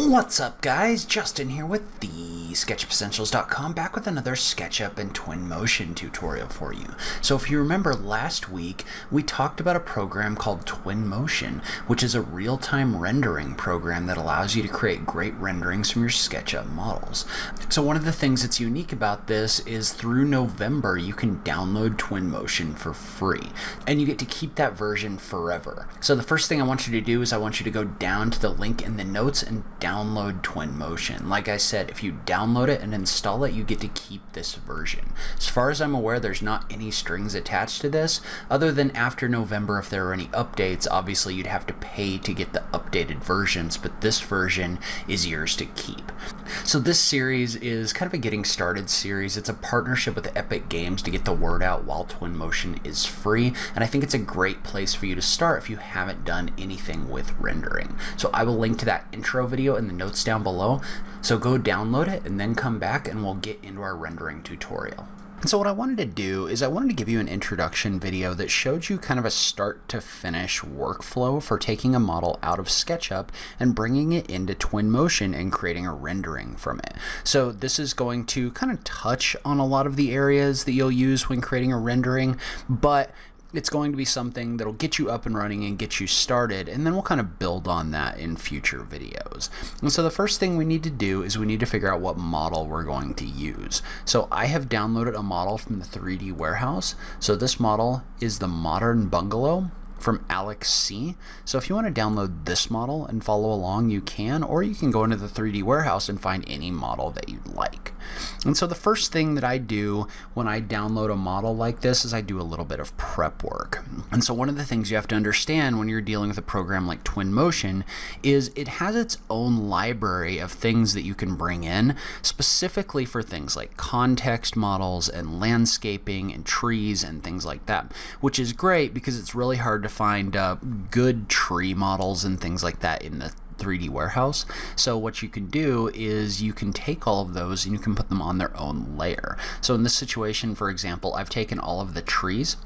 What's up, guys? Justin here with TheSketchUpEssentials.com, back with another SketchUp and Twinmotion tutorial for you. So if you remember last week, we talked about a program called Twinmotion, which is a real-time rendering program that allows you to create great renderings from your SketchUp models. So one of the things that's unique about this is through November, you can download Twinmotion for free, and you get to keep that version forever. So the first thing I want you to do is I want you to go down to the link in the notes and download Twinmotion. Like I said, if you download it and install it, you get to keep this version. As far as I'm aware, there's not any strings attached to this, other than after November, if there are any updates, obviously you'd have to pay to get the updated versions, but this version is yours to keep. So this series is kind of a getting started series. It's a partnership with Epic Games to get the word out while Twinmotion is free, and I think it's a great place for you to start if you haven't done anything with rendering. So I will link to that intro video in the notes down below, so go download it and then come back and we'll get into our rendering tutorial. And so what I wanted to do is I wanted to give you an introduction video that showed you kind of a start to finish workflow for taking a model out of SketchUp and bringing it into Twinmotion and creating a rendering from it. So this is going to kind of touch on a lot of the areas that you'll use when creating a rendering, but it's going to be something that'll get you up and running and get you started, and then we'll kind of build on that in future videos. And so the first thing we need to do is we need to figure out what model we're going to use. So I have downloaded a model from the 3D warehouse. So this model is the Modern Bungalow from Alex C. So if you want to download this model and follow along, you can, or you can go into the 3D warehouse and find any model that you'd like. And so the first thing that I do when I download a model like this is I do a little bit of prep work. And so one of the things you have to understand when you're dealing with a program like Twinmotion is it has its own library of things that you can bring in specifically for things like context models and landscaping and trees and things like that, which is great because it's really hard to find good tree models and things like that in the 3D warehouse. So what you can do is you can take all of those and you can put them on their own layer. So in this situation, for example, I've taken all of the trees,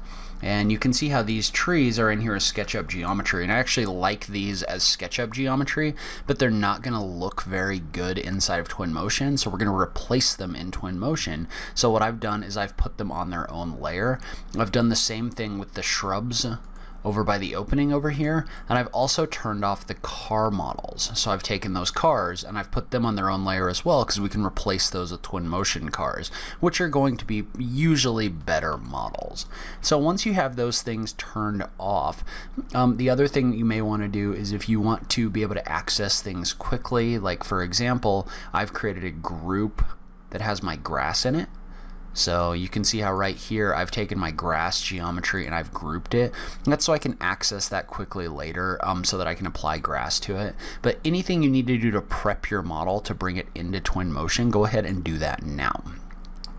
and you can see how these trees are in here as SketchUp geometry, and I actually like these as SketchUp geometry, but they're not going to look very good inside of Twinmotion, so we're going to replace them in Twinmotion. So what I've done is I've put them on their own layer. I've done the same thing with the shrubs over by the opening over here, and I've also turned off the car models. So I've taken those cars and I've put them on their own layer as well, because we can replace those with Twinmotion cars, which are going to be usually better models. So once you have those things turned off, the other thing you may want to do is if you want to be able to access things quickly, like for example, I've created a group that has my grass in it. So you can see how right here I've taken my grass geometry and I've grouped it. That's so I can access that quickly later, so that I can apply grass to it. But anything you need to do to prep your model to bring it into Twinmotion, go ahead and do that now.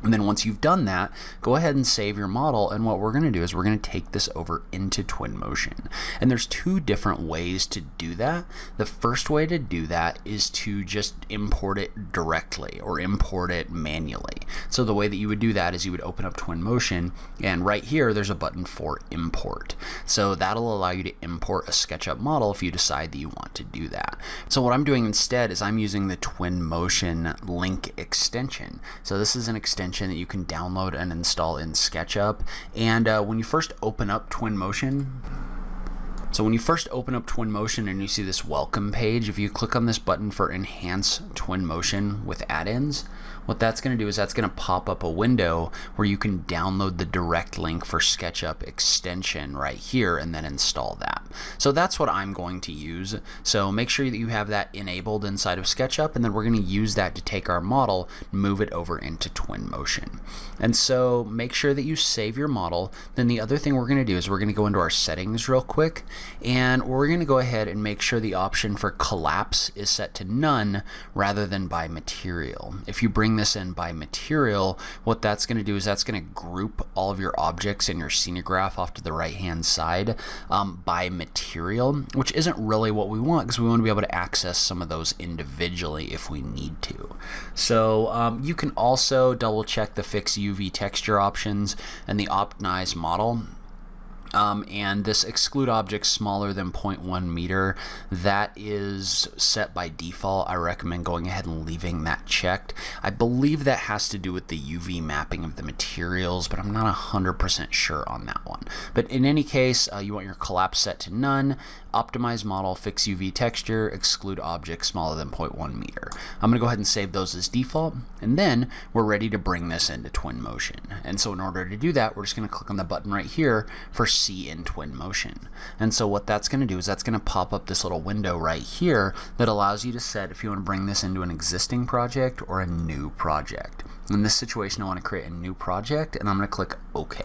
And then once you've done that, go ahead and save your model, and what we're going to do is we're going to take this over into Twinmotion. And there's two different ways to do that. The first way to do that is to just import it directly or import it manually. So the way that you would do that is you would open up Twinmotion, and right here there's a button for import. So that'll allow you to import a SketchUp model if you decide that you want to do that. So what I'm doing instead is I'm using the Twinmotion link extension. So this is an extension that you can download and install in SketchUp, and when you first open up Twinmotion, and you see this welcome page, if you click on this button for Enhance Twinmotion with add-ins, what that's going to do is that's going to pop up a window where you can download the direct link for SketchUp extension right here and then install that. So that's what I'm going to use. So make sure that you have that enabled inside of SketchUp, and then we're going to use that to take our model, move it over into Twinmotion. And so make sure that you save your model. Then the other thing we're going to do is we're going to go into our settings real quick, and we're going to go ahead and make sure the option for collapse is set to none rather than by material. If you bring this in by material, what that's going to do is that's going to group all of your objects in your scenograph off to the right hand side by material, which isn't really what we want, because we want to be able to access some of those individually if we need to. So you can also double check the fix UV texture options and the optimize model. And this exclude object smaller than 0.1 meter, that is set by default. I recommend going ahead and leaving that checked. I believe that has to do with the UV mapping of the materials, but I'm not 100% sure on that one. But in any case, you want your collapse set to none, optimize model, fix UV texture, exclude object smaller than 0.1 meter. I'm going to go ahead and save those as default, and then we're ready to bring this into Twinmotion. And so in order to do that, we're just going to click on the button right here for See in Twinmotion. And so what that's going to do is that's going to pop up this little window right here that allows you to set if you want to bring this into an existing project or a new project. In this situation, I want to create a new project, and I'm going to click OK.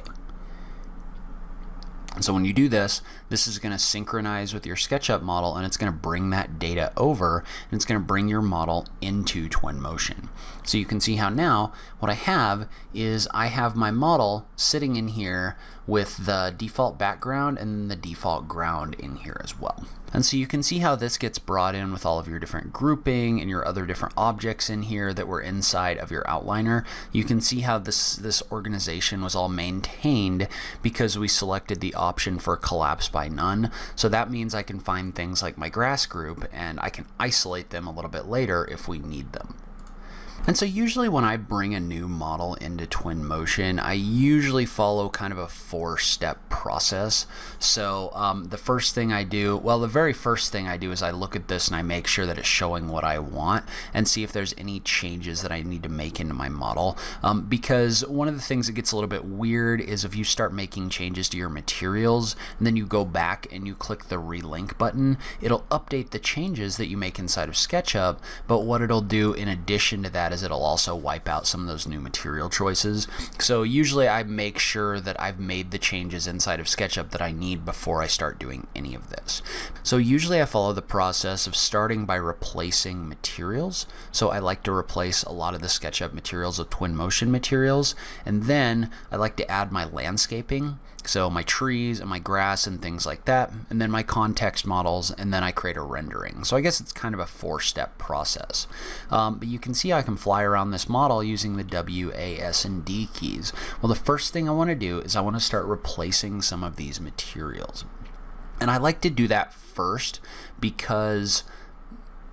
And so when you do this, this is going to synchronize with your SketchUp model, and it's going to bring that data over, and it's going to bring your model into Twinmotion. So you can see how now what I have is I have my model sitting in here with the default background and the default ground in here as well. And so you can see how this gets brought in with all of your different grouping and your other different objects in here that were inside of your outliner. You can see how this organization was all maintained because we selected the option for collapse by none. So that means I can find things like my grass group and I can isolate them a little bit later if we need them. And so usually when I bring a new model into Twinmotion, I usually follow kind of a 4-step process. So the first thing I do, well, the very first thing I do is I look at this and I make sure that it's showing what I want and see if there's any changes that I need to make into my model. Because one of the things that gets a little bit weird is if you start making changes to your materials and then you go back and you click the relink button, it'll update the changes that you make inside of SketchUp, but what it'll do in addition to that is it'll also wipe out some of those new material choices. So usually I make sure that I've made the changes inside of SketchUp that I need before I start doing any of this. So usually I follow the process of starting by replacing materials. So I like to replace a lot of the SketchUp materials with Twinmotion materials, and then I like to add my landscaping. So my trees and my grass and things like that, and then my context models, and then I create a rendering. So I guess it's kind of a 4-step process. But you can see I can fly around this model using the W, A, S, and D keys. Well, the first thing I want to do is I want to start replacing some of these materials. And I like to do that first because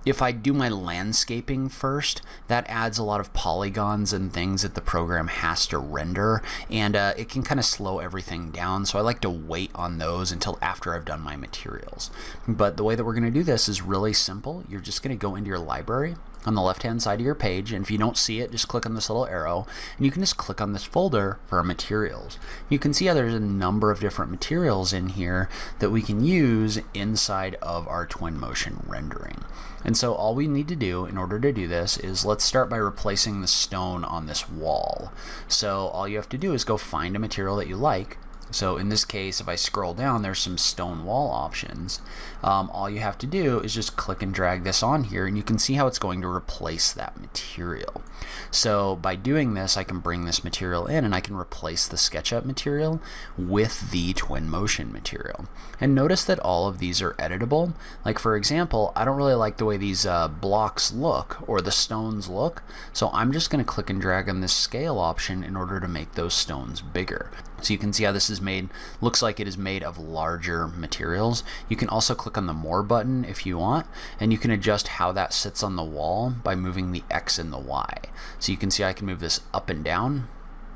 if I do my landscaping first, that adds a lot of polygons and things that the program has to render, and it can kind of slow everything down. So I like to wait on those until after I've done my materials. But the way that we're going to do this is really simple. You're just going to go into your library on the left-hand side of your page, and if you don't see it, just click on this little arrow, and you can just click on this folder for materials. You can see how there's a number of different materials in here that we can use inside of our Twinmotion rendering. And so all we need to do in order to do this is let's start by replacing the stone on this wall. So all you have to do is go find a material that you like. So in this case, if I scroll down, there's some stone wall options. All you have to do is just click and drag this on here, and you can see how it's going to replace that material. So by doing this, I can bring this material in and I can replace the SketchUp material with the Twinmotion material. And notice that all of these are editable. Like for example, I don't really like the way these blocks look or the stones look, so I'm just going to click and drag on this scale option in order to make those stones bigger. So you can see how this is made, looks like it is made of larger materials. You can also click on the More button if you want, and you can adjust how that sits on the wall by moving the X and the Y. So you can see I can move this up and down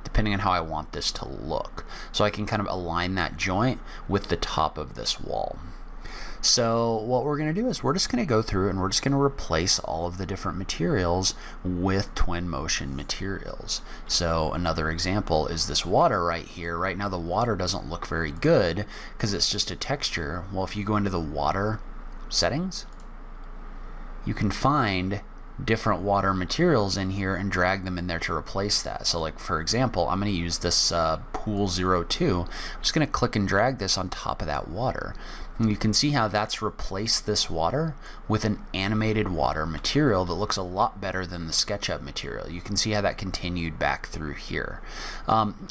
depending on how I want this to look. So I can kind of align that joint with the top of this wall. So what we're going to do is we're just going to go through and we're just going to replace all of the different materials with Twinmotion materials. So another example is this water right here. Right now the water doesn't look very good because it's just a texture. Well, if you go into the water settings, you can find different water materials in here and drag them in there to replace that. So like for example, I'm going to use this Pool 02. I'm just going to click and drag this on top of that water. And you can see how that's replaced this water with an animated water material that looks a lot better than the SketchUp material. You can see how that continued back through here.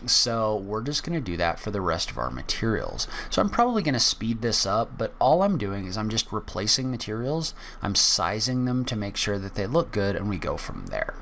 So we're just going to do that for the rest of our materials. So I'm probably going to speed this up, but all I'm doing is I'm just replacing materials. I'm sizing them to make sure that they look good, and we go from there.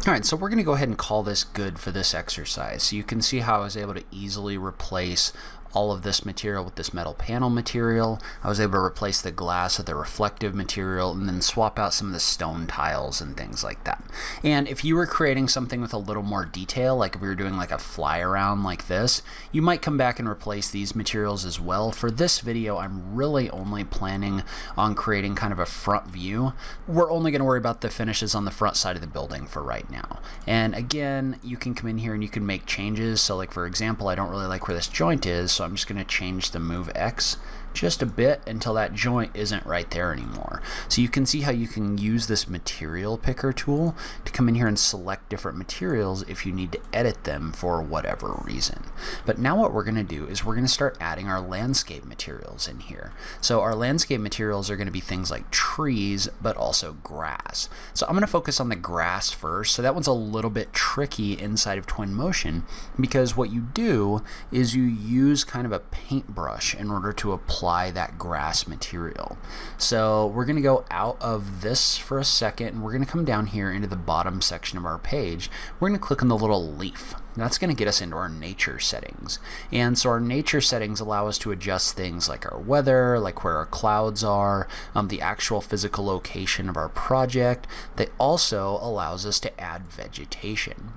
All right, so we're going to go ahead and call this good for this exercise. So you can see how I was able to easily replace all of this material with this metal panel material. I was able to replace the glass with the reflective material and then swap out some of the stone tiles and things like that. And if you were creating something with a little more detail, like if we were doing like a fly around like this, you might come back and replace these materials as well. For this video, I'm really only planning on creating kind of a front view. We're only going to worry about the finishes on the front side of the building for right now. And again, you can come in here and you can make changes. So like for example, I don't really like where this joint is, so I'm just going to change the move X just a bit until that joint isn't right there anymore. So you can see how you can use this material picker tool to come in here and select different materials if you need to edit them for whatever reason. But now what we're going to do is we're going to start adding our landscape materials in here. So our landscape materials are going to be things like trees, but also grass. So I'm going to focus on the grass first. So that one's a little bit tricky inside of Twinmotion, because what you do is you use kind of a paintbrush in order to apply that grass material. So we're going to go out of this for a second, and we're going to come down here into the bottom section of our page. We're going to click on the little leaf. That's going to get us into our nature settings. And so our nature settings allow us to adjust things like our weather, like where our clouds are, the actual physical location of our project. They also allows us to add vegetation.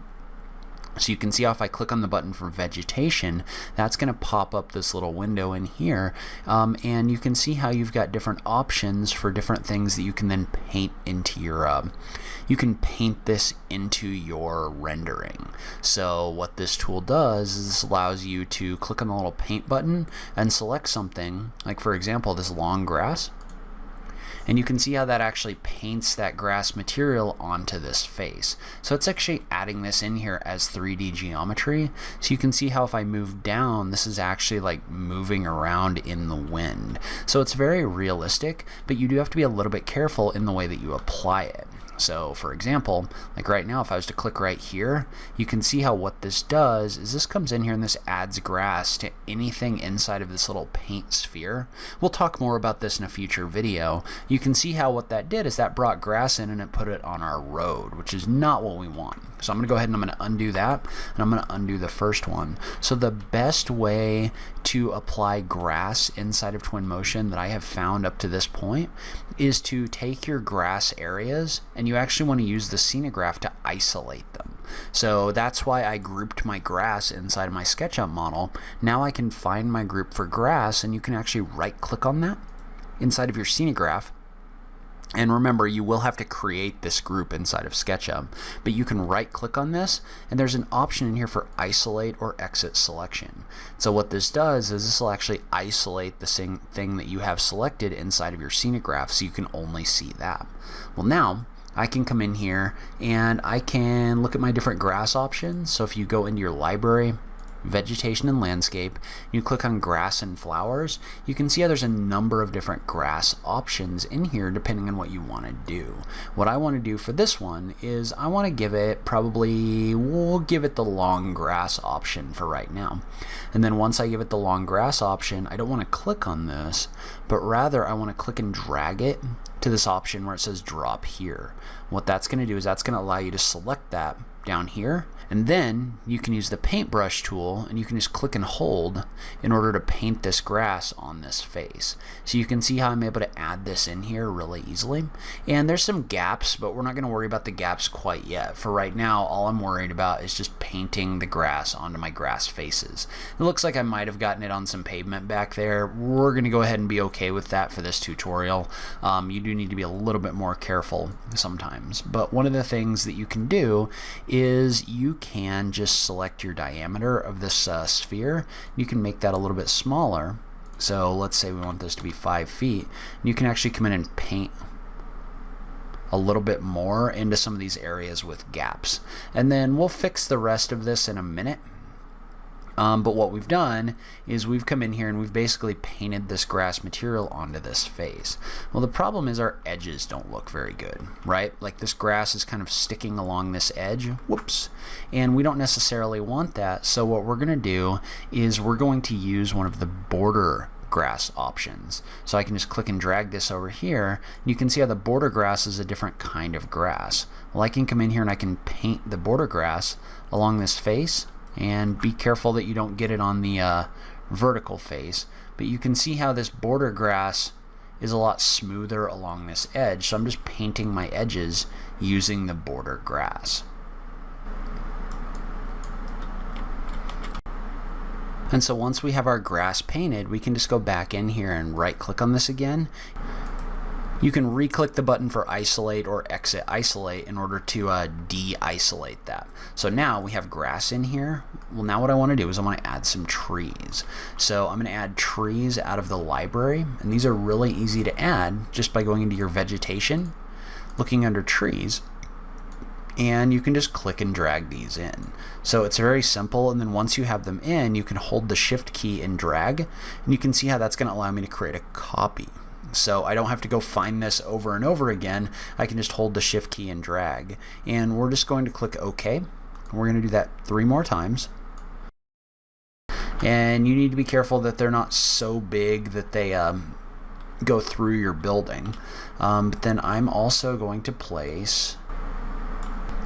So you can see how if I click on the button for vegetation, that's going to pop up this little window in here, and you can see how you've got different options for different things that you can then paint into your you can paint this into your rendering. So what this tool does is this allows you to click on the little paint button and select something, like for example this long grass. And you can see how that actually paints that grass material onto this face. So it's actually adding this in here as 3D geometry. So you can see how if I move down, this is actually like moving around in the wind. So it's very realistic, but you do have to be a little bit careful in the way that you apply it. So for example, like right now, if I was to click right here, you can see how what this does is this comes in here and this adds grass to anything inside of this little paint sphere. We'll talk more about this in a future video. You can see how what that did is that brought grass in and it put it on our road, which is not what we want. So I'm going to go ahead and I'm going to undo that, and I'm going to undo the first one. So the best way to apply grass inside of Twinmotion that I have found up to this point is to take your grass areas and you actually want to use the scenograph to isolate them. So that's why I grouped my grass inside of my SketchUp model. Now I can find my group for grass, and you can actually right click on that inside of your scenograph. And remember, you will have to create this group inside of SketchUp, but you can right click on this and there's an option in here for isolate or exit selection. So what this does is this will actually isolate the same thing that you have selected inside of your scenograph, so you can only see that. Well, now I can come in here and I can look at my different grass options. So if you go into your library, vegetation and landscape, you click on grass and flowers, you can see how there's a number of different grass options in here depending on what you want to do. What I want to do for this one is I want to give it we'll give it the long grass option for right now. And then once I give it the long grass option, I don't want to click on this, but rather I want to click and drag it to this option where it says drop here. What that's going to do is that's going to allow you to select that down here, and then you can use the paintbrush tool and you can just click and hold in order to paint this grass on this face. So you can see how I'm able to add this in here really easily. And there's some gaps, but we're not going to worry about the gaps quite yet. For right now, all I'm worried about is just painting the grass onto my grass faces. It looks like I might have gotten it on some pavement back there. We're going to go ahead and be okay with that for this tutorial. You do need to be a little bit more careful sometimes. But one of the things that you can do is you can just select your diameter of this sphere. You can make that a little bit smaller. So let's say we want this to be 5 feet. You can actually come in and paint a little bit more into some of these areas with gaps. And then we'll fix the rest of this in a minute. But what we've done is we've come in here and we've basically painted this grass material onto this face. Well, the problem is our edges don't look very good, right? Like this grass is kind of sticking along this edge, whoops, and we don't necessarily want that. So what we're going to do is we're going to use one of the border grass options. So I can just click and drag this over here, and you can see how the border grass is a different kind of grass. Well, I can come in here and I can paint the border grass along this face, and be careful that you don't get it on the vertical face, but you can see how this border grass is a lot smoother along this edge. So I'm just painting my edges using the border grass. And so once we have our grass painted, we can just go back in here and right click on this again. You can re-click the button for isolate or exit isolate in order to de-isolate that. So now we have grass in here. Well, now what I want to do is I want to add some trees. So I'm going to add trees out of the library, and these are really easy to add just by going into your vegetation, looking under trees, and you can just click and drag these in. So it's very simple, and then once you have them in, you can hold the shift key and drag, and you can see how that's going to allow me to create a copy. So I don't have to go find this over and over again. I can just hold the shift key and drag. And we're just going to click OK. We're going to do that 3 more times. And you need to be careful that they're not so big that they go through your building. But then I'm also going to place,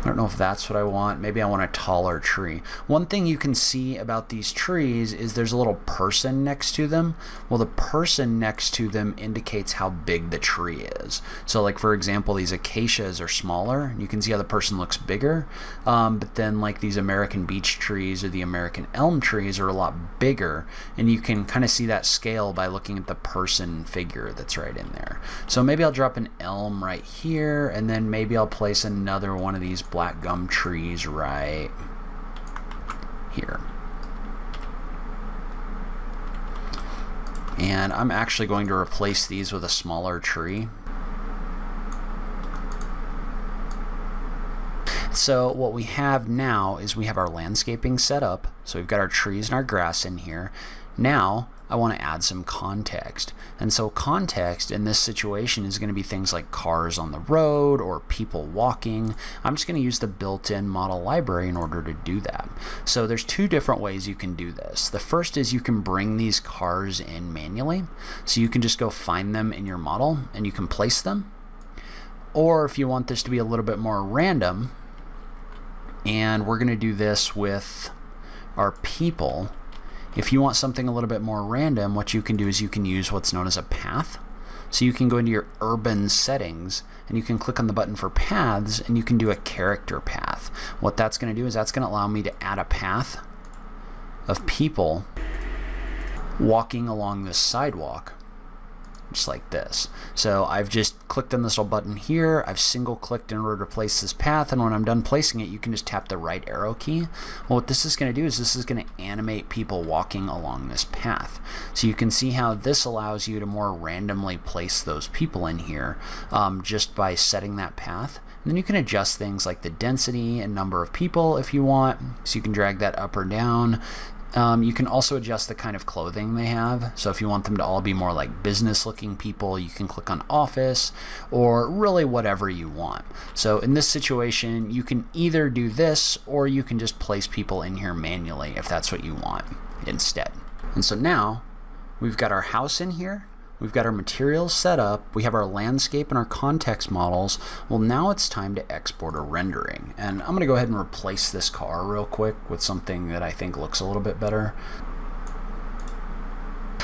I don't know if that's what I want. Maybe I want a taller tree. One thing you can see about these trees is there's a little person next to them. Well, the person next to them indicates how big the tree is. So like for example, these acacias are smaller. You can see how the person looks bigger. But then like these American beech trees or the American elm trees are a lot bigger. And you can kind of see that scale by looking at the person figure that's right in there. So maybe I'll drop an elm right here, and then maybe I'll place another one of these black gum trees right here. And I'm actually going to replace these with a smaller tree. So what we have now is we have our landscaping set up. So we've got our trees and our grass in here. Now I want to add some context. And so context in this situation is going to be things like cars on the road or people walking. I'm just going to use the built-in model library in order to do that. So there's 2 different ways you can do this. The first is you can bring these cars in manually. So you can just go find them in your model and you can place them. Or if you want this to be a little bit more random, and we're going to do this with our people. If you want something a little bit more random, what you can do is you can use what's known as a path. So you can go into your urban settings and you can click on the button for paths and you can do a character path. What that's going to do is that's going to allow me to add a path of people walking along this sidewalk, just like this. So I've just clicked on this little button here. I've single clicked in order to place this path, and when I'm done placing it, you can just tap the right arrow key. Well, what this is going to do is this is going to animate people walking along this path. So you can see how this allows you to more randomly place those people in here just by setting that path. And then you can adjust things like the density and number of people if you want. So you can drag that up or down. You can also adjust the kind of clothing they have. So if you want them to all be more like business looking people, you can click on office, or really whatever you want. So in this situation, you can either do this or you can just place people in here manually if that's what you want instead. And so now we've got our house in here. We've got our materials set up, we have our landscape and our context models. Well, now it's time to export a rendering. And I'm gonna go ahead and replace this car real quick with something that I think looks a little bit better.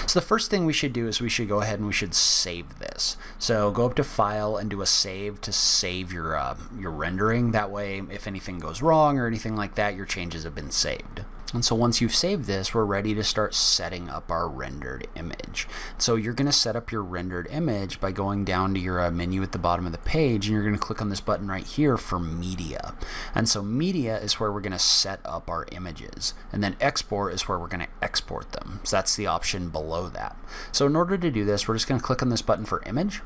So the first thing we should do is we should go ahead and we should save this. So go up to File and do a save to save your rendering. That way, if anything goes wrong or anything like that, your changes have been saved. And so once you've saved this, we're ready to start setting up our rendered image. So you're going to set up your rendered image by going down to your menu at the bottom of the page, and you're going to click on this button right here for Media. And so Media is where we're going to set up our images, and then Export is where we're going to export them. So that's the option below that. So in order to do this, we're just going to click on this button for Image.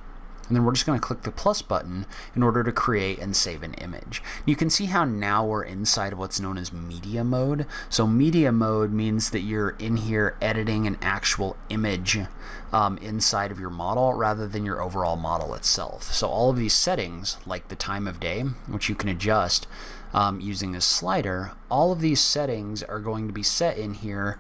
And then we're just going to click the plus button in order to create and save an image. You can see how now we're inside of what's known as media mode. So media mode means that you're in here editing an actual image inside of your model rather than your overall model itself. So all of these settings, like the time of day, which you can adjust, using this slider, all of these settings are going to be set in here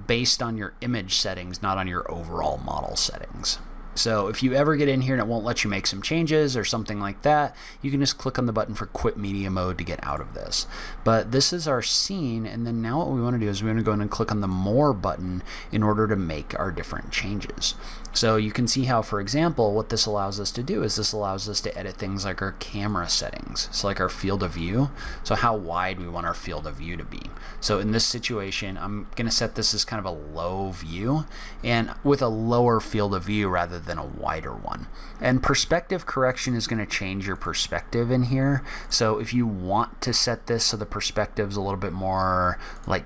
based on your image settings, not on your overall model settings. So if you ever get in here and it won't let you make some changes or something like that, you can just click on the button for quit media mode to get out of this. But this is our scene, and then now what we want to do is we want to go in and click on the more button in order to make our different changes. So you can see how, for example, what this allows us to do is this allows us to edit things like our camera settings. So like our field of view, so how wide we want our field of view to be. So in this situation, I'm going to set this as kind of a low view and with a lower field of view rather than a wider one. And perspective correction is going to change your perspective in here. So if you want to set this so the perspective's a little bit more like,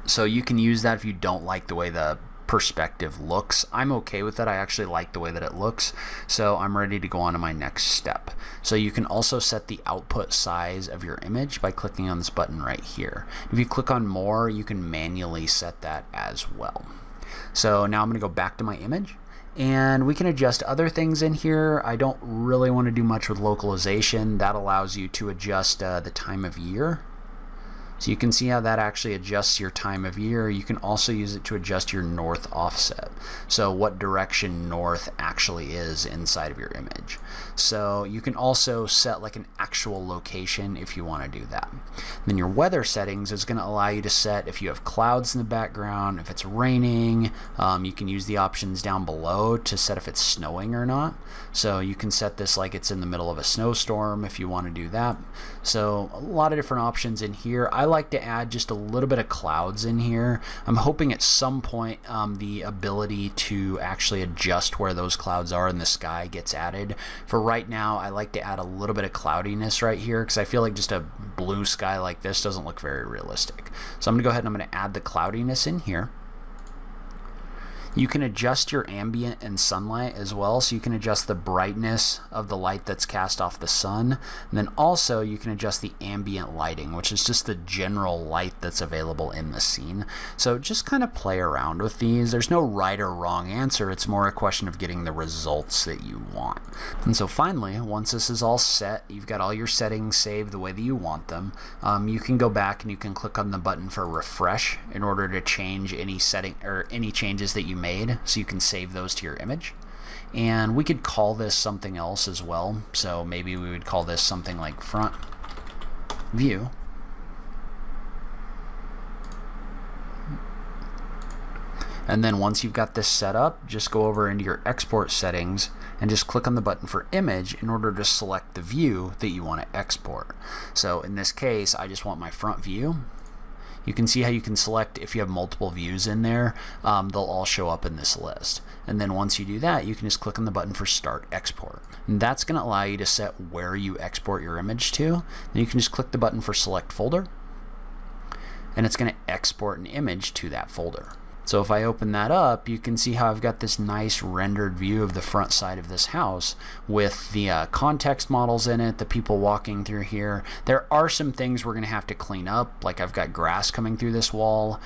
so you can use that if you don't like the way the perspective looks. I'm okay with that. I actually like the way that it looks, so I'm ready to go on to my next step. So you can also set the output size of your image by clicking on this button right here. If you click on more, you can manually set that as well. So now I'm going to go back to my image, and we can adjust other things in here. I don't really want to do much with localization. That allows you to adjust the time of year. So you can see how that actually adjusts your time of year. You can also use it to adjust your north offset. So what direction north actually is inside of your image. So you can also set like an actual location if you want to do that. Then your weather settings is going to allow you to set if you have clouds in the background, if it's raining. You can use the options down below to set if it's snowing or not. So you can set this like it's in the middle of a snowstorm if you want to do that. So a lot of different options in here. I like to add just a little bit of clouds in here. I'm hoping at some point the ability to actually adjust where those clouds are in the sky gets added. For right now, I like to add a little bit of cloudiness right here because I feel like just a blue sky like this doesn't look very realistic. So I'm going to go ahead and I'm going to add the cloudiness in here. You can adjust your ambient and sunlight as well, so you can adjust the brightness of the light that's cast off the sun, and then also you can adjust the ambient lighting, which is just the general light that's available in the scene. So just kind of play around with these. There's no right or wrong answer. It's more a question of getting the results that you want. And so finally, once this is all set, you've got all your settings saved the way that you want them, you can go back and you can click on the button for refresh in order to change any setting or any changes that you made, so you can save those to your image. And we could call this something else as well. So maybe we would call this something like front view. And then once you've got this set up, just go over into your export settings and just click on the button for image in order to select the view that you want to export. So in this case, I just want my front view. You can see how you can select if you have multiple views in there, they'll all show up in this list. And then once you do that, you can just click on the button for Start Export. And that's going to allow you to set where you export your image to. Then you can just click the button for Select Folder, and it's going to export an image to that folder. So if I open that up, you can see how I've got this nice rendered view of the front side of this house with the context models in it, the people walking through here. There are some things we're going to have to clean up, like I've got grass coming through this wall.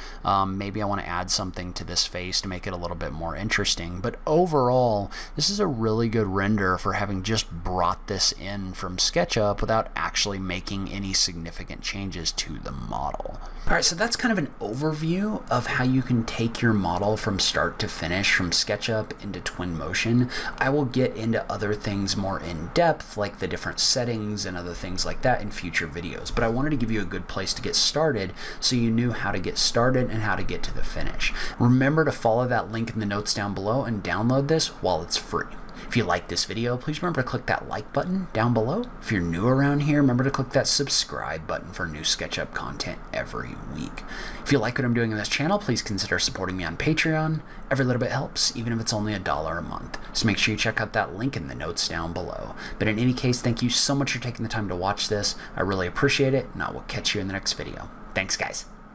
Maybe I want to add something to this face to make it a little bit more interesting. But overall, this is a really good render for having just brought this in from SketchUp without actually making any significant changes to the model. All right, so that's kind of an overview of how you can take your model from start to finish from SketchUp into Twinmotion. I will get into other things more in depth, like the different settings and other things like that in future videos. But I wanted to give you a good place to get started so you knew how to get started and how to get to the finish. Remember to follow that link in the notes down below and download this while it's free. If you like this video, please remember to click that like button down below. If you're new around here, remember to click that subscribe button for new SketchUp content every week. If you like what I'm doing in this channel, please consider supporting me on Patreon. Every little bit helps, even if it's only $1 a month. So make sure you check out that link in the notes down below. But in any case, thank you so much for taking the time to watch this. I really appreciate it, and I will catch you in the next video. Thanks, guys.